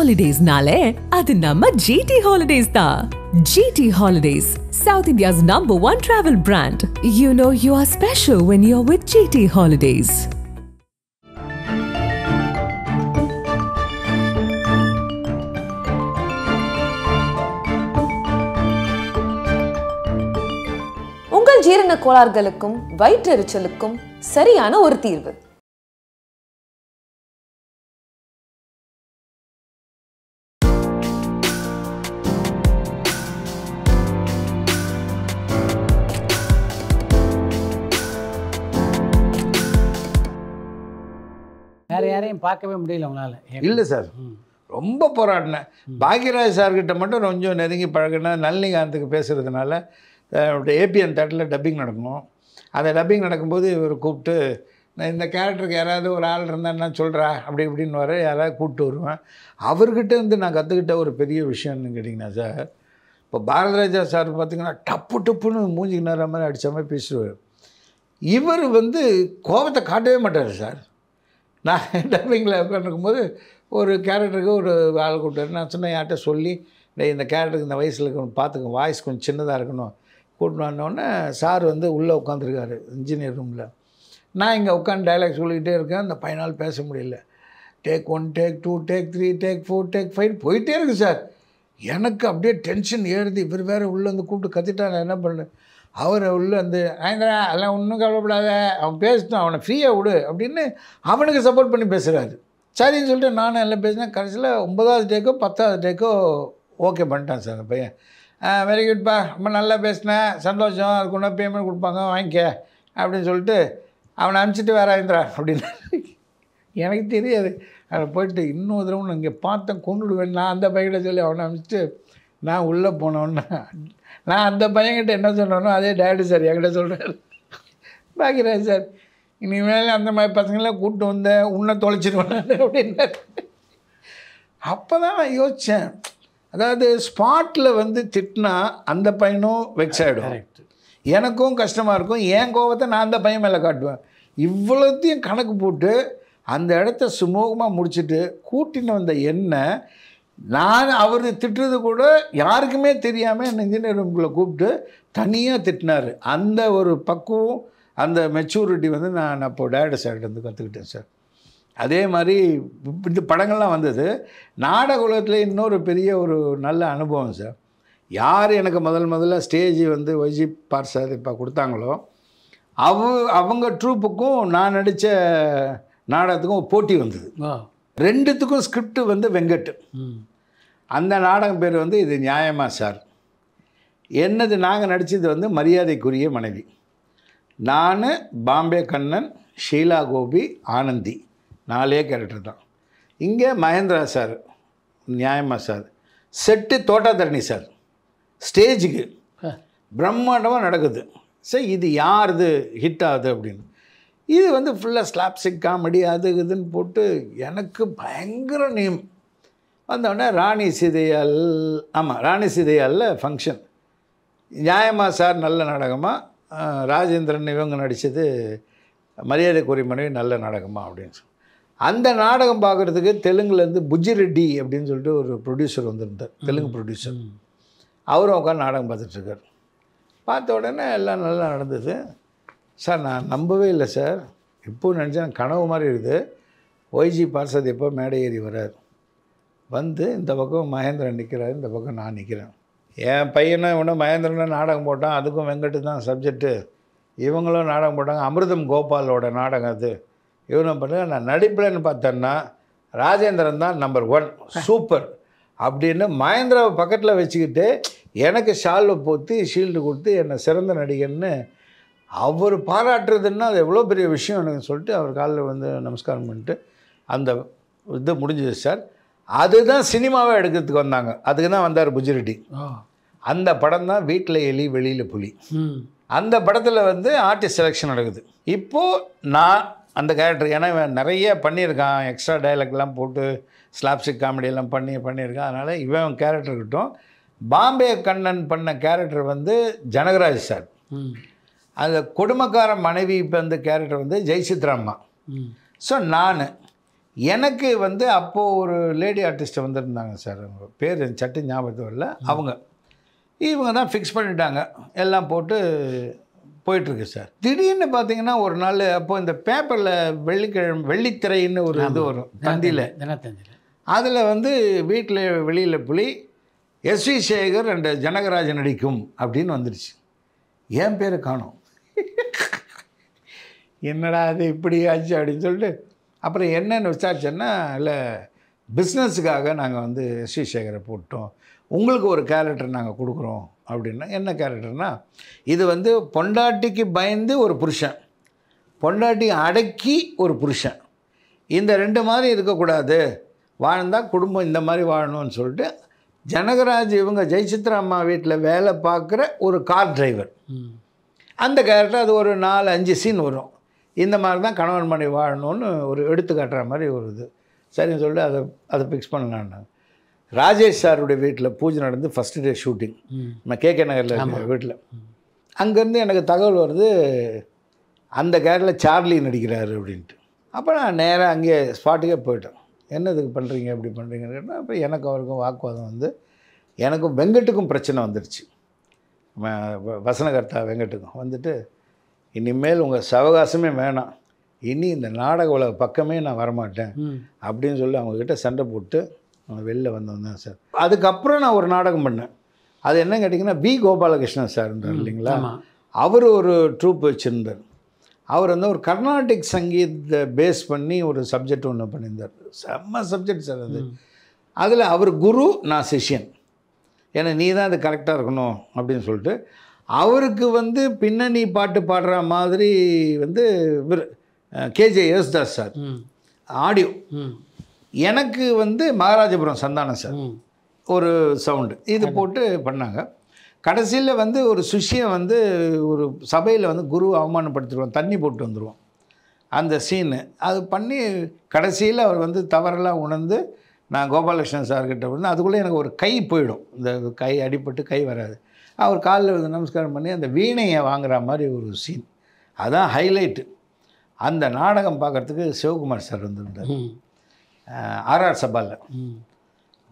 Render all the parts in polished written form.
Holidays-nale, adu namma GT Holidays da. GT Holidays, South India's #1 travel brand. You know you are special when you're with GT Holidays. உங்கள் ஜீரண கோளாறுகளுக்கும் வயிற்றெரிச்சலுக்கும் சரியான ஒரு தீர்வு. வேறு யாரையும் பார்க்கவே முடியல உங்களால்? இல்லை சார், ரொம்ப போராடினேன். பாக்யராஜ் சார்கிட்ட மட்டும் கொஞ்சம் நெருங்கி பழகினேன். நளினிகாந்துக்கு பேசுகிறதுனால ஏபிஎன் தேட்டரில் டப்பிங் நடக்கணும். அந்த டப்பிங் நடக்கும்போது இவர் கூப்பிட்டு, நான் இந்த கேரக்டருக்கு யாராவது ஒரு ஆள் இருந்தால் என்ன சொல்கிறா அப்படி இப்படின்னு வர யாராவது கூப்பிட்டு வருவேன். அவர்கிட்ட இருந்து நான் கற்றுக்கிட்ட ஒரு பெரிய விஷயம்னு கேட்டிங்கன்னா சார், இப்போ பாரதிராஜா சார் பார்த்திங்கன்னா டப்பு டப்புன்னு மூஞ்சிக்கு நேர மாதிரி அடித்த மாதிரி பேசுவார். இவர் கோபத்தை காட்டவே மாட்டார் சார். நான் டப்பிங்கில் உட்காந்துருக்கும்போது ஒரு கேரக்டருக்கு ஒரு ஆள் கூப்பிட்டாரு. நான் சொன்னேன் யார்கிட்ட சொல்லி, இந்த கேரக்டருக்கு இந்த வயசில் இருக்கணும் பார்த்துக்க, வாய்ஸ் கொஞ்சம் சின்னதாக இருக்கணும் கூட்டின்னு வந்தோடனே சார் உள்ளே உட்காந்துருக்காரு இன்ஜினியர் ரூமில். நான் இங்கே உட்காந்து டைலாக் சொல்லிக்கிட்டே இருக்கேன். அந்த பையனால் பேச முடியல. Take 1, take 2, take 3, take 4, take 5 போயிட்டே இருக்குது சார். எனக்கு அப்படியே டென்ஷன் ஏறுது. இவர் வேறு உள்ளே கூப்பிட்டு கத்திட்டா நான் என்ன பண்ணேன். அவரை உள்ளே ஆயந்திரா எல்லாம் ஒன்றும் கவலைப்படாத, அவன் பேசிட்டான், அவனை ஃப்ரீயாக விடு அப்படின்னு அவனுக்கு சப்போர்ட் பண்ணி பேசுகிறாரு. சரின்னு சொல்லிட்டு நானும் எல்லாம் பேசினேன். கடைசியில் 9வது டேக்கோ 10வது டேக்கோ ஓகே பண்ணிட்டான் சார் அந்த பையன். வெரி குட்பா, ரொம்ப நல்லா பேசினேன், சந்தோஷம், அதுக்கு ஒன்றா பேமெண்ட் கொடுப்பாங்க வாங்கிக்க அப்படின்னு சொல்லிட்டு அவனை அனுப்பிச்சிட்டு வேற ஆயந்திரா அப்படின்னு. எனக்கு தெரியாது. அதை போயிட்டு இன்னொரு தடவை நான் இங்கே பார்த்தேன் கொண்டுடுவேன் நான் அந்த பையன்கிட்ட சொல்லி அவனை அனுப்பிச்சிட்டு நான் உள்ளே போனோன்னே நான் அந்த பையன்கிட்ட என்ன சொன்னோன்னோ அதே டேடி சார் என்கிட்ட சொல்கிறார், பாக்யராஜ் சார் இனிமேல் அந்த மாதிரி பசங்களாம் கூப்பிட்டு வந்தேன் உன்னை தொலைச்சிடுவேன் அப்படின்னாரு. அப்போ தான் நான் யோசித்தேன், அதாவது ஸ்பாட்டில் திட்டினா அந்த பையனும் வெக்ஸ் ஆகிடும், எனக்கும் கஷ்டமாக இருக்கும், என் கோபத்தை நான் அந்த பையன் மேலே காட்டுவேன். இவ்வளோத்தையும் கணக்கு போட்டு அந்த இடத்த சுமூகமாக முடிச்சுட்டு கூட்டின்னு வந்த என்ன நான் அவர் திட்டுறது கூட யாருக்குமே தெரியாமல் என்ன இன்ஜினியர் ரூம்குள்ளே கூப்பிட்டு தனியாக திட்டினார். அந்த ஒரு பக்குவம், அந்த மெச்சூரிட்டி நான் அப்போது டேரக்டர் சார்கிட்ட கற்றுக்கிட்டேன் சார். அதே மாதிரி இந்த படங்கள்லாம் வந்தது. நாடக உலகத்தில் இன்னொரு பெரிய ஒரு நல்ல அனுபவம் சார். யார் எனக்கு முதல்ல ஸ்டேஜ் ஒய்ஜி பார்சாதிப்பா கொடுத்தாங்களோ அவங்க ட்ரூப்புக்கும் நான் நடித்த நாடகத்துக்கும் போட்டி வந்தது. ரெண்டுத்துக்கும் ஸ்கிரிப்ட் வெங்கட். அந்த நாடகம் பேர் இது நியாயமா சார். என்னது நாங்கள் நடித்தது மரியாதைக்குரிய மனைவி. நான், பாம்பே கண்ணன், ஷீலா கோபி, ஆனந்தி 4 கேரக்டர் தான். இங்கே மகேந்திரா சார் நியாயமா சார். Set Thota Tharani sir. ஸ்டேஜுக்கு பிரம்மாண்டமாக நடக்குது சார். இது யாருது ஹிட் ஆகுது அப்படின்னு. இது ஃபுல்லாக ஸ்லாப்ஸ்டிக் காமெடி அது இதுன்னு போட்டு எனக்கு பயங்கர நேம் வந்தோடனே ராணி சீதையால், ஆமாம் ராணி சீதையாலில் ஃபங்க்ஷன். நியாயமா சார் நல்ல நாடகமாக, ராஜேந்திரன் இவங்க நடித்தது மரியாதைக்குரிய மனைவி நல்ல நாடகமாக அப்படின்னு சொல்லி அந்த நாடகம் பார்க்குறதுக்கு தெலுங்குலேருந்து புஜ்ஜி ரெட்டி அப்படின்னு சொல்லிட்டு ஒரு ப்ரொடியூசர் வந்திருந்தார், தெலுங்கு ப்ரொடியூசர். அவரும் உட்காந்து நாடகம் பார்த்துட்ருக்கார். பார்த்த உடனே எல்லாம் நல்லா நடந்தது சார். நான் நம்பவே இல்லை சார். இப்போது நினச்சேன் கனவு மாதிரி இருக்குது. ஒய்ஜி பார்சது எப்போ மேடை ஏறி வரார், இந்த பக்கம் மகேந்திரன் நிற்கிறார், இந்த பக்கம் நான் நிற்கிறேன். என் பையனை இவனும் மகேந்திரனை நாடகம் போட்டான், அதுக்கும் வெங்கட்டு தான் சப்ஜெக்டு. இவங்களும் நாடகம் போட்டாங்க. அமிர்தம் கோபாலோட நாடகம் அது. இவனும் பண்ணுங்க. நான் நடிப்புலன்னு பார்த்தேன்னா ராஜேந்திரன் தான் நம்பர் 1 சூப்பர் அப்படின்னு மகேந்திராவை பக்கத்தில் வச்சுக்கிட்டு எனக்கு ஷால்வை போற்றி ஷீல்டு கொடுத்து என்னை சிறந்த நடிகன்னு அவர் பாராட்டுறதுன்னா அது எவ்வளோ பெரிய விஷயம் எனக்கு சொல்லிட்டு அவர் காலில் நமஸ்காரம் பண்ணிட்டு அந்த இது முடிஞ்சது சார். அதுதான் சினிமாவை எடுக்கிறதுக்கு வந்தாங்க. அதுக்கு தான் வந்தார் புஜ்ஜி. அந்த படம் தான் வீட்டில் எலி வெளியில் புலி. அந்த படத்தில் ஆர்டிஸ்ட் செலெக்ஷன் நடக்குது. இப்போது நான் அந்த கேரக்டர், ஏன்னா இவன் நிறைய பண்ணியிருக்கான், எக்ஸ்ட்ரா டைலாக்லாம் போட்டு ஸ்லாப்ஸ்டிக் காமெடியெல்லாம் பண்ணியிருக்கான். அதனால் இவன் கேரக்டர் இருக்கட்டும். பாம்பே கண்ணன் பண்ண கேரக்டர் ஜனகராஜ் சார். அந்த கொடுமைக்கார மனைவி இப்போ அந்த கேரக்டர் ஜெயசித்ராம்மா. ஸோ நான் எனக்கு வந்து அப்போது ஒரு லேடி ஆர்டிஸ்ட்டை வந்திருந்தாங்க சார், அவங்க பேர் சட்டு ஞாபகத்து வரல. இவங்க தான் ஃபிக்ஸ் பண்ணிட்டாங்க, எல்லாம் போட்டு போயிட்டுருக்கு சார். திடீர்னு பார்த்தீங்கன்னா ஒரு நாள் அப்போது இந்த பேப்பரில் வெள்ளித்திரைன்னு ஒரு இது வரும் தந்தியில், அதில் வந்து வீட்டில் வெளியில் புலி எஸ்வி சேகர் அண்ட் ஜனகராஜன் நடிக்கும் அப்படின்னு வந்துடுச்சு. என் பேரை காணோம். என்னடா அது இப்படி ஆச்சு அப்படின்னு சொல்லிட்டு அப்புறம் என்னென்னு விசாரிச்சேன்னா, இல்லை பிஸ்னஸுக்காக நாங்கள் வந்து எஸ்வி சேகரை போட்டோம், உங்களுக்கு ஒரு கேரக்டர் நாங்கள் கொடுக்குறோம் அப்படின்னா. என்ன கேரக்டர்னா, இது வந்து பொண்டாட்டிக்கு பயந்து ஒரு புருஷன், பொண்டாட்டி அடக்கி ஒரு புருஷன், இந்த ரெண்டு மாதிரி இருக்கக்கூடாது, வாழ்ந்தால் குடும்பம் இந்த மாதிரி வாழணும்னு சொல்லிட்டு ஜனகராஜ் இவங்க ஜெயசித்ரா அம்மா வீட்டில் வேலை பார்க்குற ஒரு கார் டிரைவர், அந்த கேரக்டர் அது ஒரு 4-5 சீன் வரும். இந்த மாதிரி தான் கணவன் மனைவி வாழணும்னு ஒரு எடுத்து காட்டுற மாதிரி ஒரு இது. சரின்னு சொல்லிட்டு அதை ஃபிக்ஸ் பண்ணலான்னாங்க. ராஜேஷ் சாருடைய வீட்டில் பூஜை நடந்து ஃபஸ்ட்டு டே ஷூட்டிங், நான் கேகே நகரில் இருக்கிற வீட்டில். அங்கேருந்து எனக்கு தகவல் வருது, அந்த கேரக்டரில் சார்லி நடிக்கிறாரு அப்படின்ட்டு. அப்போ நான் நேராக அங்கேயே ஸ்பாட்டுக்கே போயிட்டேன். என்ன இதுக்கு பண்ணுறீங்க இப்படி பண்ணுறீங்கன்னு கேட்டால், அப்போ எனக்கு அவருக்கும் வாக்குவாதம் வந்து எனக்கும் வெங்கட்டுக்கும் பிரச்சனை வந்துடுச்சு. வசனகர்த்தா வெங்கட்டுக்கும் வந்துட்டு, இனிமேல் உங்கள் சவகாசமே வேணாம், இனி இந்த நாடக உலக பக்கமே நான் வரமாட்டேன் அப்படின்னு சொல்லி அவங்கக்கிட்ட சண்டை போட்டு வெளில வந்தேன் சார். அதுக்கப்புறம் நான் ஒரு நாடகம் பண்ணேன். அது என்ன கேட்டிங்கன்னா, பி கோபாலகிருஷ்ணன் சார் இருந்தார் இல்லைங்களா, அவர் ஒரு ட்ரூப் வச்சுருந்தார். அவர் வந்து ஒரு கர்நாடிக் சங்கீத பேஸ் பண்ணி ஒரு சப்ஜெக்ட் ஒன்று பண்ணியிருந்தார். செம்ம சப்ஜெக்ட் சார் அது. அதில் அவர் குரு, நான் சிஷ்யன், ஏன்னா நீ தான் அது கரெக்டாக இருக்கணும் அப்படின்னு சொல்லிட்டு அவருக்கு வந்து பின்னணி பாட்டு பாடுற மாதிரி வந்து கேஜே யேசுதாஸ் சார் ஆடியோ, எனக்கு வந்து மகாராஜபுரம் சந்தானம் சார் ஒரு சவுண்டு, இது போட்டு பண்ணாங்க. கடைசியில் வந்து ஒரு சிஷ்யன் வந்து ஒரு சபையில் வந்து குரு அவமானப்படுத்திடுவோம், தண்ணி போட்டு வந்துடுவோம் அந்த சீனு. அது பண்ணி கடைசியில் அவர் வந்து தவறெல்லாம் உணர்ந்து நான் கோபாலகிருஷ்ணன் சார்கிட்ட வந்து அதுக்குள்ளே எனக்கு ஒரு கை போயிடும், இந்த கை அடிபட்டு கை வராது. அவர் காலில் வந்து நமஸ்காரம் பண்ணி அந்த வீணையை வாங்குகிற மாதிரி ஒரு சீன், அதுதான் ஹைலைட்டு. அந்த நாடகம் பார்க்குறதுக்கு சிவகுமார் சார் வந்துருந்தார் ஆர்ஆர் சபாவில்.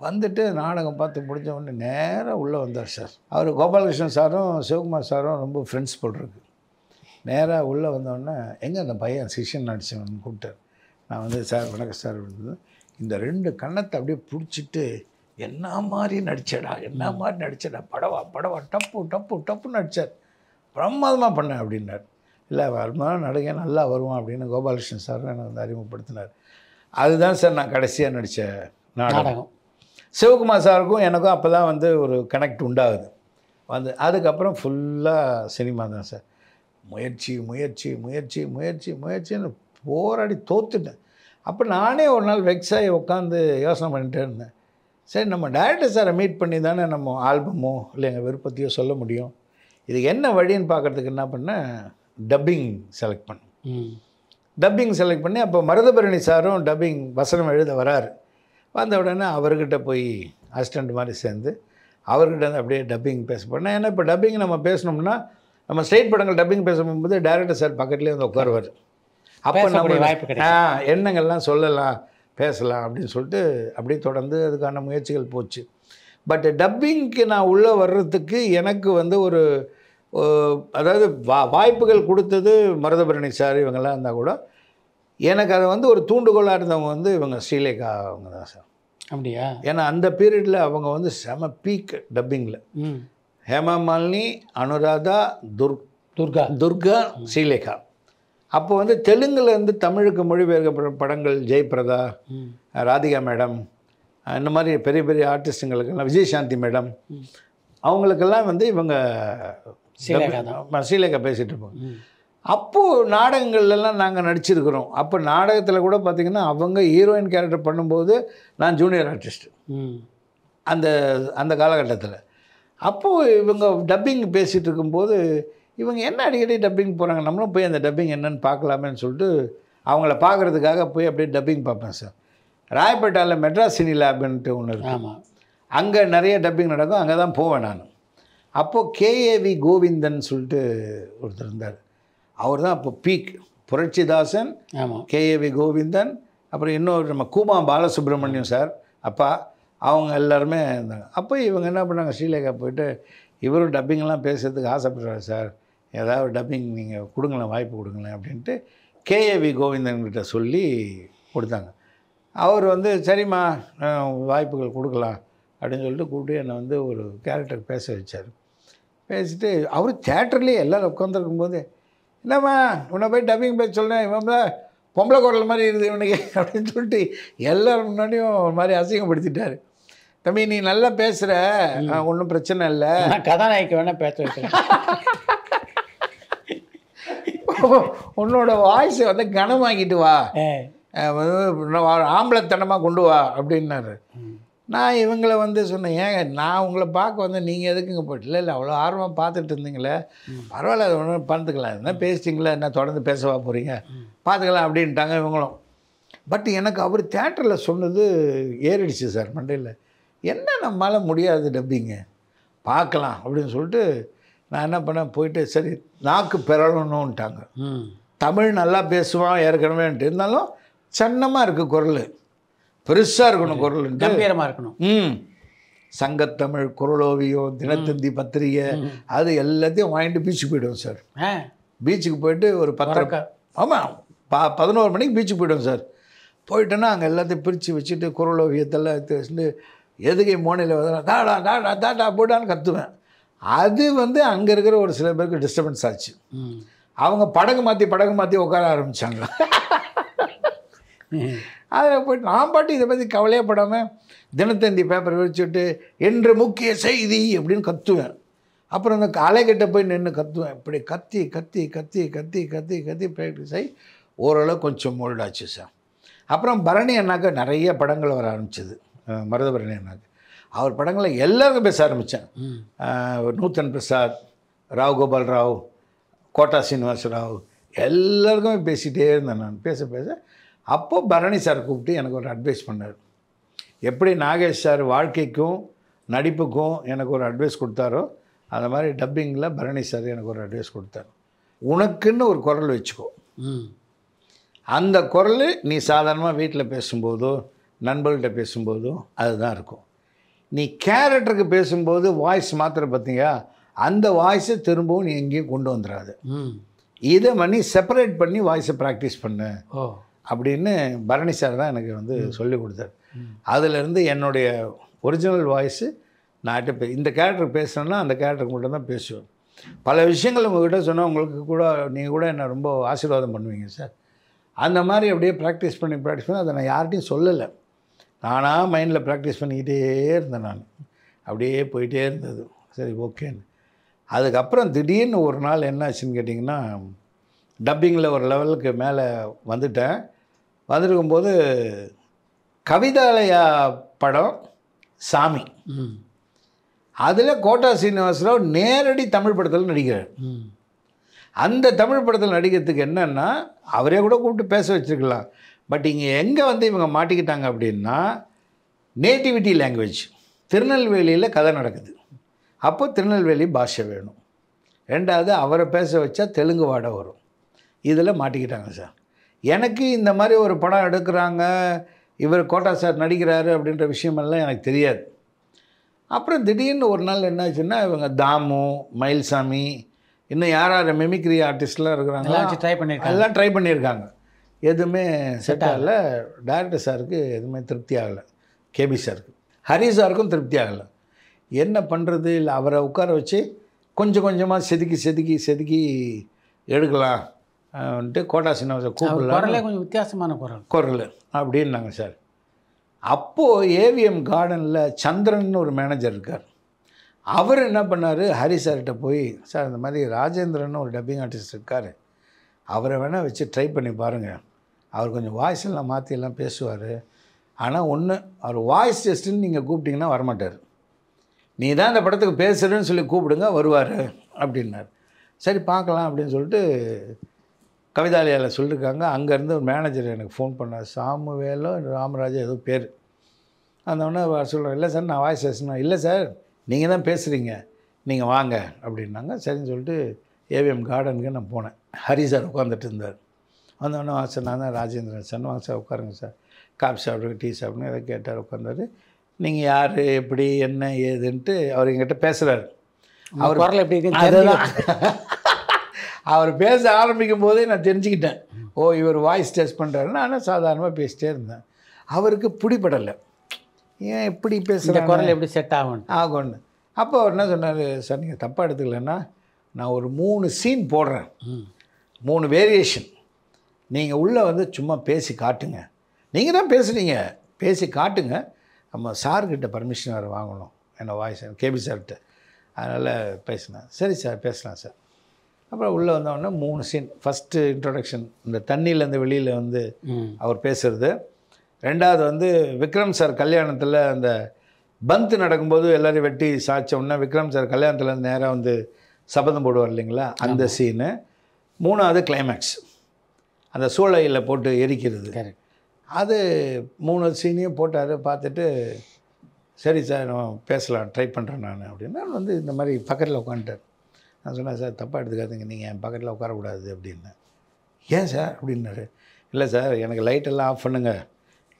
வந்துட்டு நாடகம் பார்த்து முடிஞ்ச உடனே நேராக உள்ளே வந்தார் சார். அவர் கோபாலகிருஷ்ணன் சாரும் சிவகுமார் சாரும் ரொம்ப ஃப்ரெண்ட்ஸ் போட்டிருக்கு. நேராக உள்ளே வந்தோடனே எங்கே அந்த பையன் சிஷ்யன் நடிச்சவன் கூப்பிட்டார். நான் வந்து சார் வணக்கம் சார் அப்படின்னு இந்த 2 கன்னத்தை அப்படியே பிடிச்சிட்டு, என்ன மாதிரி நடிச்சடா, என்ன மாதிரி நடிச்சடா, படவா படவா டப்பு டப்பு டப்பு நடித்தார், பிரமாதமாக பண்ணேன் அப்படின்னார். இல்லை வருமானம் நடிகை நல்லா வருவான் அப்படின்னு கோபாலகிருஷ்ணன் சார் எனக்கு வந்து அறிமுகப்படுத்தினார். அதுதான் சார் நான் கடைசியாக நடித்த நாடகம். சிவகுமார் சாருக்கும் எனக்கும் அப்போ தான் வந்து ஒரு கனெக்ட் உண்டாகுது வந்து. அதுக்கப்புறம் ஃபுல்லாக சினிமா தான் சார். முயற்சி முயற்சி முயற்சி முயற்சி முயற்சின்னு போராடி தோத்துட்டேன். அப்போ நானே ஒரு நாள் வெக்ஸாகி உட்காந்து யோசனை பண்ணிகிட்டே இருந்தேன். சரி, நம்ம டைரக்டர் சாரை மீட் பண்ணி தானே நம்ம ஆல்பமோ இல்லை எங்கள் விருப்பத்தையோ சொல்ல முடியும், இதுக்கு என்ன வழின்னு பார்க்குறதுக்கு என்ன பண்ணேன், டப்பிங் செலக்ட் பண்ணேன். டப்பிங் செலக்ட் பண்ணி அப்போ மருதபரணி சாரும் டப்பிங் வசனம் எழுத வராரு. வந்த உடனே அவர்கிட்ட போய் அசிஸ்டண்ட் மாதிரி சேர்ந்து அவர்கிட்ட வந்து அப்படியே டப்பிங் பேச போனேன். ஏன்னா இப்போ டப்பிங் நம்ம பேசணும்னா நம்ம ஸ்ட்ரெயிட் படங்கள் டப்பிங் பேசும்போது டைரக்டர் சார் பக்கத்துலேயே வந்து உட்காருவார். அப்போ நம்ம எண்ணங்கள்லாம் சொல்லலாம் பேசலாம் அப்படின்னு சொல்லிட்டு அப்படியே தொடர்ந்து அதுக்கான முயற்சிகள் போச்சு. பட் டப்பிங்க்கு நான் உள்ளே வர்றதுக்கு எனக்கு வந்து ஒரு அதாவது வாய்ப்புகள் கொடுத்தது மருதபரணி சார் இவங்கெல்லாம் இருந்தால் கூட எனக்கு அதை வந்து ஒரு தூண்டுகோலாக இருந்தவங்க வந்து இவங்க ஸ்ரீலேகா அவங்க தான் சார். அப்படியா? ஏன்னா அந்த பீரியடில் அவங்க வந்து செம பீக் டப்பிங்கில். ஹேமா மாலினி, அனுராதா, துர்கா, ஸ்ரீலேகா. அப்போ வந்து தெலுங்குலேருந்து தமிழுக்கு மொழிபெயர்க்கப்பட்ட படங்கள் ஜெயபிரதா, ராதிகா மேடம், இந்த மாதிரி பெரிய பெரிய ஆர்டிஸ்ட்டுங்களுக்கெல்லாம் விஜயசாந்தி மேடம், அவங்களுக்கெல்லாம் வந்து இவங்க ஸ்ரீலேகா பேசிகிட்டு இருப்போம். அப்போது நாடகங்கள்லாம் நாங்கள் நடிச்சிருக்கிறோம். அப்போ நாடகத்தில் கூட பார்த்திங்கன்னா அவங்க ஹீரோயின் கேரக்டர் பண்ணும்போது நான் ஜூனியர் ஆர்டிஸ்ட்டு அந்த அந்த காலகட்டத்தில். அப்போது இவங்க டப்பிங் பேசிகிட்டு இருக்கும்போது இவங்க என்ன அடிக்கடி டப்பிங் போகிறாங்க, நம்மளும் போய் அந்த டப்பிங் என்னென்னு பார்க்கலாமேன்னு சொல்லிட்டு அவங்கள பார்க்குறதுக்காக போய் அப்படியே டப்பிங் பார்ப்பேன் சார். ராயப்பேட்டாவில் மெட்ராஸ் சினி லேப்ன்ட்டு ஒன்று இருக்குது, அங்கே நிறைய டப்பிங் நடக்கும், அங்கே தான் போவேன் நான். அப்போது கேஏவி கோவிந்தன் சொல்லிட்டு ஒருத்தர் இருந்தார். அவர் தான் அப்போ பீக். புரட்சிதாசன், கேஏவி கோவிந்தன், அப்புறம் இன்னொரு நம்ம கூமா பாலசுப்ரமணியம் சார் அப்பா, அவங்க எல்லாருமே இருந்தாங்க. அப்போ இவங்க என்ன பண்ணாங்க, ஸ்ரீலேகா போயிட்டு இவரும் டப்பிங்லாம் பேசுகிறதுக்கு ஆசைப்படுறாரு சார், ஏதாவது டப்பிங் நீங்கள் கொடுங்களேன், வாய்ப்பு கொடுங்களேன் அப்படின்ட்டு கேஏவி கோவிந்தன்கிட்ட சொல்லி கொடுத்தாங்க. அவர் வந்து சரிம்மா வாய்ப்புகள் கொடுக்கலாம் அப்படின்னு சொல்லிட்டு கூப்பிட்டு என்னை வந்து ஒரு கேரக்டர் பேச வச்சார். பேசிட்டு அவர் தேட்டர்லேயே எல்லோரும் உட்காந்துருக்கும்போது, என்னம்மா உன்னை போய் டப்பிங் பேச சொல்கிறேன், இவன் பொம்பளை குரல் மாதிரி இருக்குது இவனுக்கு அப்படின்னு சொல்லிட்டு எல்லோரும் முன்னாடியும் ஒரு மாதிரி அசிங்கப்படுத்திட்டார். தம்பி நீ நல்லா பேசுகிற, ஒன்றும் பிரச்சனை இல்லை, கதாநாயகி வேணால் பேச வைக்கிறேன், உன்னோட வாய்ஸை வந்து கனமாக்கிட்டு வா, ஆம்பளைத்தனமாக கொண்டு வா அப்படின்னாரு. நான் இவங்களை வந்து சொன்னேன், ஏங்க நான் உங்களை பார்க்க வந்து நீங்கள் எதுக்குங்க போய்ட்டு, இல்லை அவ்வளோ ஆர்வமாக பார்த்துட்டு இருந்தீங்களே, பரவாயில்ல அது ஒன்றும் பார்த்துக்கலாம், என்ன பேசிட்டிங்களா, என்ன தொடர்ந்து பேசவா போகிறீங்க, பார்த்துக்கலாம் அப்படின்ட்டாங்க இவங்களும். பட் எனக்கு அவர் தேட்டரில் சொன்னது ஏறிடுச்சு சார் மண்டையில். என்ன நம்மளால் முடியாது டப்பிங்க, பார்க்கலாம் அப்படின்னு சொல்லிட்டு நான் என்ன பண்ணேன், போயிட்டு சரி நாக்கு பெறணுன்ட்டாங்க. தமிழ் நல்லா பேசுவான் ஏற்கனவேன்ட்டு, இருந்தாலும் சன்னமாக இருக்குது குரல், பெருசாக இருக்கணும் குரல், கம்பீரமாக இருக்கணும். சங்கத்தமிழ், குரலோவியம், தினத்தந்தி பத்திரிகை, அது எல்லாத்தையும் வாங்கிட்டு பீச்சுக்கு போய்டுவோம் சார். பீச்சுக்கு போயிட்டு ஒரு 10, ஆமாம் 11 மணிக்கு பீச்சுக்கு போய்டுவோம் சார். போயிட்டோன்னா அங்கே எல்லாத்தையும் பிரித்து வச்சுட்டு குரலோவியத்தெல்லாம் எடுத்து வச்சுட்டு எதுகை மோனையில் வந்து தாடா தாடா தாடா போடான்னு கற்றுவேன். அது வந்து அங்கே இருக்கிற ஒரு சில பேருக்கு டிஸ்டர்பன்ஸ் ஆச்சு. அவங்க படகு மாற்றி உட்கார ஆரம்பித்தாங்க. அதில் போய்ட்டு நான் பாட்டு இதை பற்றி கவலையே படாமல் தினத்தந்தி பேப்பர் வச்சுட்டு என்று முக்கிய செய்தி அப்படின்னு கற்றுவேன். அப்புறம் அந்த அலைக்கிட்ட போய் நின்று கற்றுவேன். இப்படி கத்தி கத்தி கத்தி கத்தி கத்தி கத்தி ப்ராக்டிஸ் ஆகி ஓரளவு கொஞ்சம் மோல்டாச்சு சார். அப்புறம் பரணி அண்ணாக்க நிறைய படங்கள் வர ஆரம்பிச்சிது, மருதபரணி அண்ணாக்கு. அவர் படங்களை எல்லாருக்கும் பேச ஆரம்பித்தேன். நூத்தன் பிரசாத், ராவ் கோபால் ராவ், கோட்டா சீனிவாச ராவ், எல்லாருக்குமே பேசிகிட்டே இருந்தேன் நான். பேச அப்போது பரணி சார் கூப்பிட்டு எனக்கு ஒரு அட்வைஸ் பண்ணார். எப்படி நாகேஷ் சார் வாழ்க்கைக்கும் நடிப்புக்கும் எனக்கு ஒரு அட்வைஸ் கொடுத்தாரோ, அந்த மாதிரி டப்பிங்கில் பரணி சார் எனக்கு ஒரு அட்வைஸ் கொடுத்தார். உனக்குன்னு ஒரு குரல் வச்சுக்கோ, அந்த குரல் நீ சாதாரணமாக வீட்டில் பேசும்போதோ நண்பர்கள்ட்ட பேசும்போதோ அதுதான் இருக்கும். நீ கேரக்டருக்கு பேசும்போது வாய்ஸ் மாத்திர பார்த்தீங்க, அந்த வாய்ஸை திரும்பவும் நீ எங்கேயும் கொண்டு வந்துடாது. இதை பண்ணி செப்பரேட் பண்ணி வாய்ஸை ப்ராக்டிஸ் பண்ணு அப்படின்னு பரணி சார் தான் எனக்கு வந்து சொல்லி கொடுத்தார். அதிலேருந்து என்னுடைய ஒரிஜினல் வாய்ஸு நான் இந்த கேரக்டர் பேசுகிறேன்னா அந்த கேரக்டருக்கு மட்டும் தான் பேசுவேன். பல விஷயங்கள் உங்கள்கிட்ட சொன்னால் உங்களுக்கு கூட நீங்கள் கூட என்னை ரொம்ப ஆசீர்வாதம் பண்ணுவீங்க சார். அந்த மாதிரி அப்படியே ப்ராக்டிஸ் பண்ணி அதை நான் யார்கிட்டையும் சொல்லலை. நானாக மைண்டில் ப்ராக்டிஸ் பண்ணிக்கிட்டே இருந்தேன். நான் அப்படியே போயிட்டே இருந்தது. சரி ஓகேன்னு. அதுக்கப்புறம் திடீர்னு ஒரு நாள் என்ன ஆச்சுன்னு கேட்டிங்கன்னா, டப்பிங்கில் ஒரு லெவலுக்கு மேலே வந்துட்டேன். வந்துருக்கும்போது கவிதாலயா படம் சாமி, அதில் கோட்டா சீனிவாசராவ் நேரடி தமிழ் படத்தில் நடிக்கிறார். அந்த தமிழ் படத்தில் நடிக்கிறதுக்கு என்னென்னா, அவரே கூட கூப்பிட்டு பேச வச்சுருக்கலாம். பட் இங்கே எங்கே வந்து இவங்க மாட்டிக்கிட்டாங்க அப்படின்னா, நேட்டிவிட்டி லாங்குவேஜ், திருநெல்வேலியில் கதை நடக்குது. அப்போ திருநெல்வேலி பாஷை வேணும். ரெண்டாவது அவரை பேச வச்சா தெலுங்கு வாடை வரும். இதில் மாட்டிக்கிட்டாங்க சார். எனக்கு இந்த மாதிரி ஒரு படம் எடுக்கிறாங்க, இவர் கோட்டா சார் நடிக்கிறாரு அப்படின்ற விஷயமெல்லாம் எனக்கு தெரியாது. அப்புறம் திடீர்னு ஒரு நாள் என்னாச்சுன்னா, இவங்க தாமு, மயில்சாமி, இன்னும் யார் யார் மிமிக்ரி ஆர்டிஸ்ட்லாம் இருக்கிறாங்க, எல்லாம் ட்ரை பண்ணியிருக்காங்க. எதுவுமே செட் ஆகலை. டைரக்டர் சாருக்கு எதுவுமே திருப்தி ஆகலை. கேபி சாருக்கு, ஹரி சாருக்கும் திருப்தி ஆகலை. என்ன பண்ணுறது, இல்லை அவரை உட்கார வச்சு கொஞ்சம் கொஞ்சமாக செதுக்கி எடுக்கலாம் வந்துட்டு கோட்டா சீனிவாச கூப்பிடலாம். கொஞ்சம் வித்தியாசமான குரல் அப்படின்னாங்க சார். அப்போது ஏவிஎம் கார்டனில் சந்திரன் ஒரு மேனேஜர் இருக்கார். அவர் என்ன பண்ணார், ஹரி சார்கிட்ட போய், சார் இந்த மாதிரி ராஜேந்திரன் ஒரு டப்பிங் ஆர்டிஸ்ட் இருக்கார், அவரை வேணால் வச்சு ட்ரை பண்ணி பாருங்கள், அவர் கொஞ்சம் வாய்ஸ் எல்லாம் மாற்றியெல்லாம் பேசுவார். ஆனால் ஒன்று, அவர் வாய்ஸ் டெஸ்ட்டுன்னு நீங்கள் கூப்பிட்டிங்கன்னா வரமாட்டார். நீ தான் இந்த படத்துக்கு பேசுகிறேன்னு சொல்லி கூப்பிடுங்க, வருவார் அப்படின்னார். சரி பார்க்கலாம் அப்படின்னு சொல்லிட்டு கவிதாலயாவில் சொல்லியிருக்காங்க. அங்கேருந்து ஒரு மேனேஜர் எனக்கு ஃபோன் பண்ணார், சாமுவேலோ ராமராஜா ஏதோ பேர். அந்தவொடனே சொல்கிறேன், இல்லை சார் நான் வாய்ஸ் டெஸ்ட்னா, இல்லை சார் நீங்கள் தான் பேசுகிறீங்க, நீங்கள் வாங்க அப்படின்னாங்க. சரின்னு சொல்லிட்டு ஏவிஎம் கார்டனுக்கு நான் போனேன். ஹரி சார் உட்காந்துட்டு இருந்தார். வந்தோடனே வாங்க சார், நான் தான் ராஜேந்திரன் சார். வாங்க சார் உட்காருங்க சார், காஃபி சாப்பிடுங்க, டீ சாப்பிடுங்க, எதை கேட்டார். உட்காந்தாரு. நீங்கள் யார், எப்படி, என்ன ஏதுன்ட்டு அவர் எங்கிட்ட பேசுகிறாரு. அவர் குரல் எப்படி இருக்குன்னு அதுதான் அவர் பேச ஆரம்பிக்கும் போதே நான் தெரிஞ்சுக்கிட்டேன், ஓ இவர் வாய்ஸ் டெஸ்ட் பண்ணுறாரு. நான் சாதாரணமாக பேசிட்டே இருந்தேன். அவருக்கு பிடிபடலை, ஏன் எப்படி பேசுகிற குரல் எப்படி செட் ஆகும்னு. அப்போ அவர் என்ன சொன்னார், சார் நீங்கள் தப்பாக எடுத்துக்கலன்னா நான் ஒரு 3 சீன் போடுறேன், 3 வேரியேஷன், நீங்கள் உள்ளே வந்து சும்மா பேசி காட்டுங்க. நீங்கள் தான் பேசுனீங்க, பேசி காட்டுங்க. நம்ம சார்கிட்ட பர்மிஷன் வேறு வாங்கணும், என்ன வாய்ஸ் கேபி சார்கிட்ட. அதனால் பேசினேன். சரி சார் பேசலாம் சார். அப்புறம் உள்ளே வந்தோடனே 3 சீன். ஃபஸ்ட்டு இன்ட்ரொடக்ஷன், இந்த தண்ணியிலேருந்து வெளியில் வந்து அவர் பேசுகிறது. ரெண்டாவது வந்து விக்ரம் சார் கல்யாணத்தில் அந்த பந்த் நடக்கும்போது எல்லோரும் வெட்டி சாய்ச்சோன்னா விக்ரம் சார் கல்யாணத்துலேருந்து நேராக வந்து சபதம் போடுவார் இல்லைங்களா, அந்த சீனு. 3வது கிளைமேக்ஸ், அந்த சூளையில் போட்டு எரிக்கிறது. அது 3 சீனையும் போட்டார். பார்த்துட்டு சரி சார் நான் பேசலாம், ட்ரை பண்ணுறேன் நான் அப்படின்னா வந்து இந்த மாதிரி பக்கத்தில் உட்காந்துட்டார். நான் சொன்னேன், சார் தப்பாக எடுத்துக்காதீங்க, நீங்கள் என் பக்கத்தில் உட்காரக்கூடாது அப்படின்னு. ஏன் சார் அப்படின்னாரு. இல்லை சார் எனக்கு லைட்டெல்லாம் ஆஃப் பண்ணுங்கள்,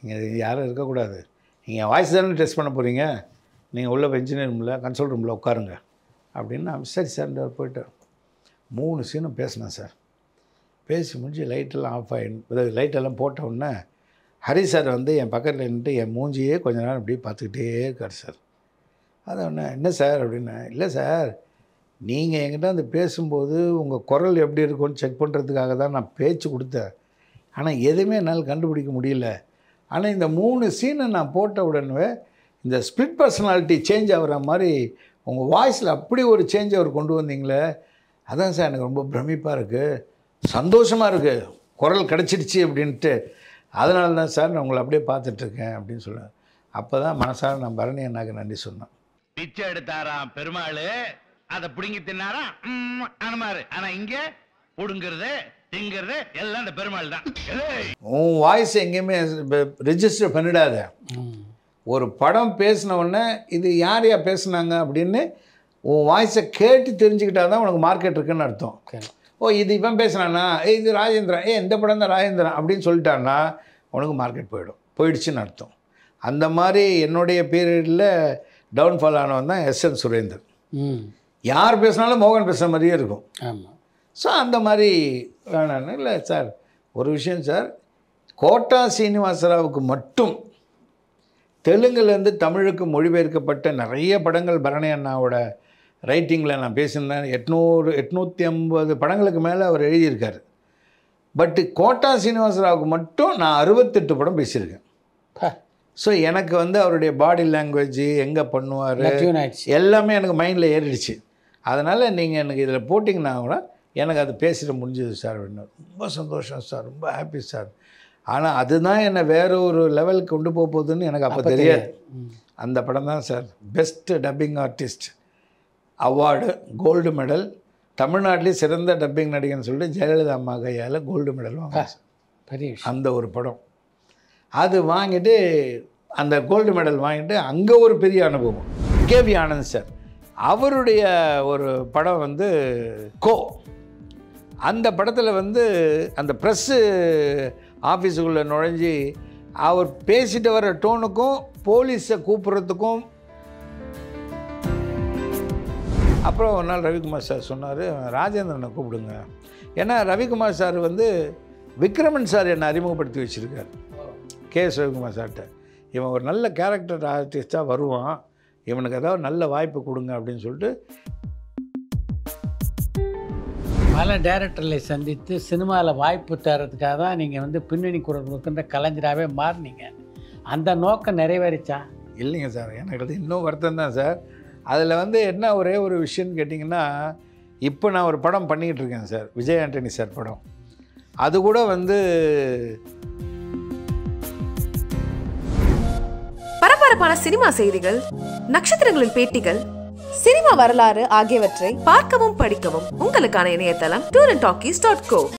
இங்கே யாரும் இருக்கக்கூடாது, நீங்கள் வாய்ஸ் தானே டெஸ்ட் பண்ண போகிறீங்க, நீங்கள் உள்ள இன்ஜினியர் ரூமில் கன்சோல் ரூமில் உட்காருங்க அப்படின்னு. நான் சரி சார் போயிட்டார். 3 சீனும் பேசினேன் சார். பேசி முடிஞ்சு லைட்டெல்லாம் ஆஃப் ஆகிடும், லைட்டெல்லாம் போட்ட உடனே ஹரி சார் வந்து என் பக்கத்தில் நின்றுட்டு என் மூஞ்சியே கொஞ்ச நேரம் இப்படி பார்த்துக்கிட்டே இருக்கார் சார். அதை ஒன்று என்ன சார் அப்படின்னா, இல்லை சார் நீங்கள் என்கிட்ட வந்து பேசும்போது உங்கள் குரல் எப்படி இருக்கும்னு செக் பண்ணுறதுக்காக தான் நான் பேச்சு கொடுத்தேன், ஆனால் எதுவுமே என்னால் கண்டுபிடிக்க முடியல. ஆனால் இந்த 3 சீனை நான் போட்ட உடனே இந்த ஸ்பிளிட் பர்சனாலிட்டி சேஞ்ச் ஆகிற மாதிரி உங்கள் வாய்ஸில் அப்படி ஒரு சேஞ்ச் அவர் கொண்டு வந்தீங்களே, அதான் சார் எனக்கு ரொம்ப பிரமிப்பாக இருக்குது, சந்தோஷமாக இருக்குது, குரல் கிடச்சிடுச்சு அப்படின்ட்டு. அதனால தான் சார் நான் உங்களை அப்படியே பார்த்துட்ருக்கேன் அப்படின்னு சொல்லுவேன். அப்போ தான் மனசார நான் பரணி அண்ணாக்கு நன்றி சொன்னேன். பிச்சை எடுத்தாராம் பெருமாள், அதை பிடுங்கி தின்னாராம் அனுமாரு. ஆனால் இங்கே பிடுங்கிறது திங்கிறது எல்லாம் அந்த பெருமாள் தான். உன் வாய்ஸ் எங்கேயுமே ரெஜிஸ்டர் பண்ணிடாத. ஒரு படம் பேசின உடனே இது யார் யார் பேசுனாங்க அப்படின்னு உன் வாய்ஸை கேட்டு தெரிஞ்சுக்கிட்டா தான் உனக்கு மார்க்கெட் இருக்குன்னு அர்த்தம். ஓ இது இவன் பேசுனானா, இது ராஜேந்திரன், இந்த படம் தான் ராஜேந்திரன் அப்படின்னு சொல்லிட்டான்னா உனக்கு மார்க்கெட் போயிடுச்சுன்னு அர்த்தம். அந்த மாதிரி என்னுடைய பீரியடில் டவுன்ஃபால் ஆனவன் தான் எஸ்என் சுரேந்தர். யார் பேசினாலும் மோகன் பேசுகிற மாதிரியே இருக்கும். ஆமாம். ஸோ அந்த மாதிரி வேணான்னு. இல்லை சார் ஒரு விஷயம் சார், கோட்டா சீனிவாசராவுக்கு மட்டும் தெலுங்குலேருந்து தமிழுக்கு மொழிபெயர்க்கப்பட்ட நிறைய படங்கள் பரணி அண்ணாவோட ரைட்டிங்கில் நான் பேசியிருந்தேன். 850 படங்களுக்கு மேலே அவர் எழுதியிருக்காரு. பட்டு கோட்டா சீனிவாசராவுக்கு மட்டும் நான் 68 படம் பேசியிருக்கேன். ஸோ எனக்கு வந்து அவருடைய பாடி லாங்குவேஜ் எங்கே பண்ணுவார் எல்லாமே எனக்கு மைண்டில் ஏறிடுச்சு. அதனால் நீங்கள் எனக்கு இதில் போட்டிங்கன்னா கூட எனக்கு அது பேசிட்டு முடிஞ்சது சார் அப்படின்னு. ரொம்ப சந்தோஷம் சார், ரொம்ப ஹாப்பி சார். ஆனால் அதுதான் என்னை வேறு ஒரு லெவலுக்கு கொண்டு போக போகுதுன்னு எனக்கு அப்போ தெரியாது. அந்த படம் தான் sir best dubbing artist award, gold medal, தமிழ்நாட்டிலே சிறந்த டப்பிங் நடிகர்னு சொல்லிட்டு ஜெயலலிதா அம்மா கையால் கோல்டு மெடல் வாங்க. அந்த ஒரு படம் அது வாங்கிட்டு, அந்த கோல்டு மெடல் வாங்கிட்டு அங்கே ஒரு பெரிய அனுபவம். கேவி ஆனந்த் சார் அவருடைய ஒரு படம் வந்து கோ, அந்த படத்தில் வந்து அந்த ப்ரெஸ்ஸு ஆஃபீஸுக்குள்ளே நுழைஞ்சி அவர் பேசிட்டு வர டோனுக்கும் போலீஸை கூப்பிட்றதுக்கும். அப்புறம் ஒரு நாள் ரவிக்குமார் சார் சொன்னார், ராஜேந்திரனை கூப்பிடுங்க. ஏன்னா ரவிக்குமார் சார் வந்து விக்ரமன் சார் என்னை அறிமுகப்படுத்தி வச்சுருக்கார் கேஎஸ் ரவிக்குமார் சார்கிட்ட. இவன் ஒரு நல்ல கேரக்டர் ஆர்டிஸ்ட்டாக வருவான், இவனுக்கு ஏதாவது நல்ல வாய்ப்பு கொடுங்க அப்படின்னு சொல்லிட்டு பல டைரக்டர்களை சந்தித்து சினிமாவில் வாய்ப்பு தரதுக்காக தான் நீங்கள் வந்து பின்னணி குரல் கொடுக்கின்ற கலைஞராகவே மாறினீங்க. அந்த நோக்கம் நிறைவேறிச்சா? இல்லைங்க சார், எனக்கு அது இன்னும் வருத்தம் தான் சார். அதில் வந்து என்ன ஒரே ஒரு விஷயம்னு கேட்டிங்கன்னா, இப்போ நான் ஒரு படம் பண்ணிக்கிட்டு இருக்கேன் சார், விஜய் ஆண்டனி சார் படம். அது கூட வந்து பரபரப்பான சினிமா செய்திகள், நட்சத்திரங்களின் பேட்டிகள், சினிமா வரலாறு ஆகியவற்றை பார்க்கவும் படிக்கவும் உங்களுக்கான இணையதளம் tourantalkies.co.